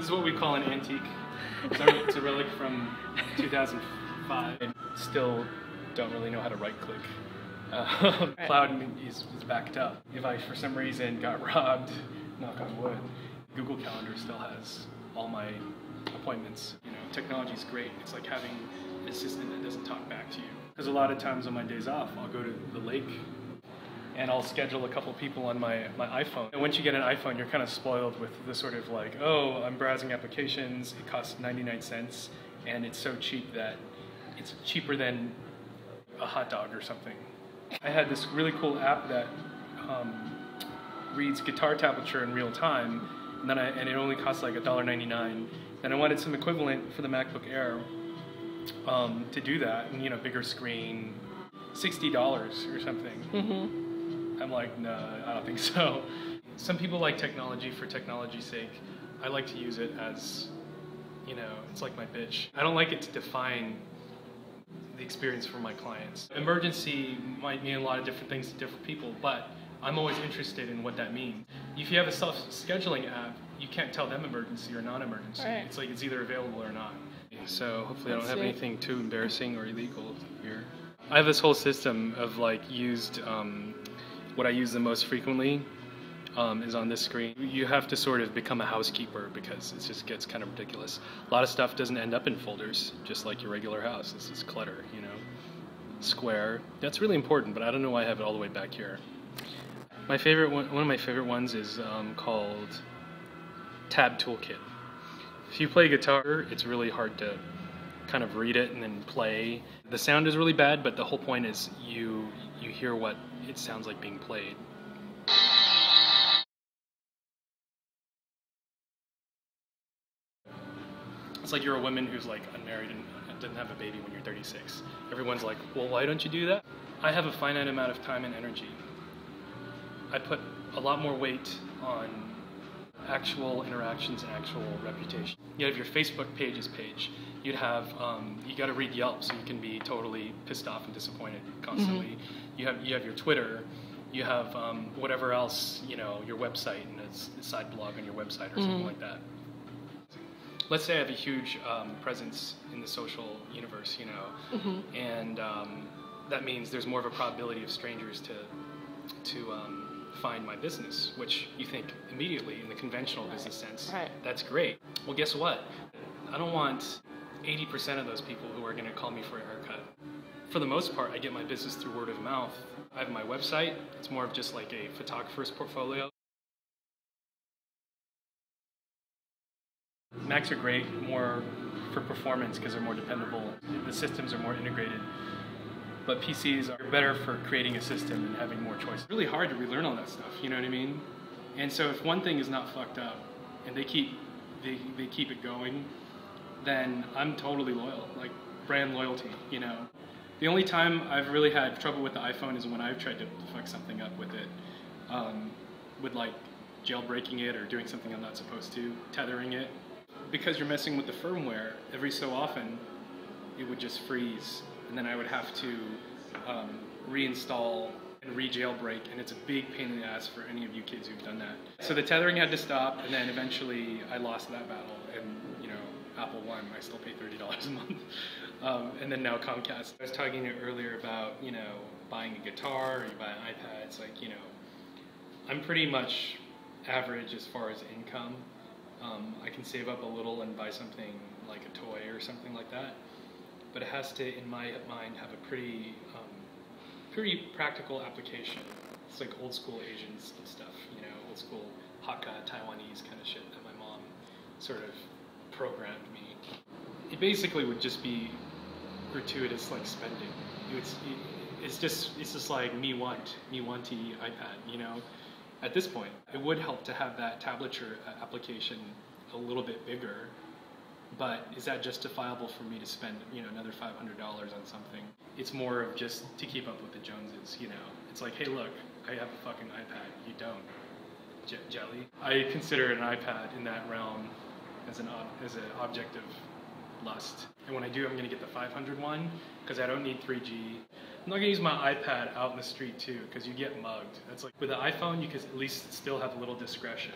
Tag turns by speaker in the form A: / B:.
A: is what we call an antique. It's a relic from 2005. I still don't really know how to right-click. Cloud is backed up. If I, for some reason, got robbed, knock on wood, Google Calendar still has all my appointments. You know, technology's great. It's like having an assistant that doesn't talk back to you. Because a lot of times on my days off, I'll go to the lake and I'll schedule a couple people on my iPhone. And once you get an iPhone, you're kind of spoiled with the sort of like, oh, I'm browsing applications, it costs 99 cents, and it's so cheap that it's cheaper than a hot dog or something. I had this really cool app that reads guitar tablature in real time, and it only costs like $1.99. Then I wanted some equivalent for the MacBook Air to do that, and you know, bigger screen, $60 or something. Mm-hmm. I'm like, no, I don't think so. Some people like technology for technology's sake. I like to use it as, you know, it's like my bitch. I don't like it to define the experience for my clients. Emergency might mean a lot of different things to different people, but I'm always interested in what that means. If you have a self-scheduling app, you can't tell them emergency or non-emergency. Right. It's like it's either available or not. So hopefully I don't have anything too embarrassing or illegal here. I have this whole system of like used, what I use the most frequently is on this screen. You have to sort of become a housekeeper because it just gets kind of ridiculous. A lot of stuff doesn't end up in folders, just like your regular house. This is clutter, you know. Square. That's really important, but I don't know why I have it all the way back here. My favorite one of my favorite ones is called Tab Toolkit. If you play guitar, it's really hard to kind of read it and then play. The sound is really bad, but the whole point is you hear what it sounds like being played. It's like you're a woman who's like unmarried and doesn't have a baby when you're 36. Everyone's like, well, why don't you do that? I have a finite amount of time and energy. I put a lot more weight on actual interactions and actual reputation. You have your Facebook pages page. You'd have, you gotta read Yelp so you can be totally pissed off and disappointed constantly. Mm-hmm. You have your Twitter. You have whatever else, you know, your website and a side blog on your website or something like that. Let's say I have a huge presence in the social universe, you know, and that means there's more of a probability of strangers to find my business, which you think immediately in the conventional business sense, that's great. Well, guess what? I don't want 80% of those people who are going to call me for a haircut. For the most part, I get my business through word of mouth. I have my website. It's more of just like a photographer's portfolio. Macs are great more for performance because they're more dependable. The systems are more integrated. But PCs are better for creating a system and having more choice. It's really hard to relearn all that stuff, you know what I mean? And so if one thing is not fucked up and they keep it going, then I'm totally loyal, like brand loyalty, you know? The only time I've really had trouble with the iPhone is when I've tried to fuck something up with it, with like jailbreaking it or doing something I'm not supposed to, tethering it. Because you're messing with the firmware, every so often it would just freeze, and then I would have to reinstall and re-jailbreak, and it's a big pain in the ass for any of you kids who've done that. So the tethering had to stop, and then eventually I lost that battle, and you know, Apple won. I still pay $30 a month. And then now Comcast. I was talking to you earlier about, you know, buying a guitar or you buy an iPad. It's like, you know, I'm pretty much average as far as income. I can save up a little and buy something like a toy or something like that. But it has to, in my mind, have a pretty practical application. It's like old school Asian stuff, you know, old school Hakka, Taiwanese kind of shit that my mom sort of programmed me. It basically would just be gratuitous like spending. It's just like me wanty iPad, you know. At this point, it would help to have that tablature application a little bit bigger. But is that justifiable for me to spend, you know, another $500 on something? It's more of just to keep up with the Joneses, you know. It's like, hey, look, I have a fucking iPad. You don't. Jelly. I consider an iPad in that realm as an object of lust. And when I do, I'm going to get the 500 one because I don't need 3G. I'm not going to use my iPad out in the street too because you get mugged. That's like with the iPhone, you can at least still have a little discretion.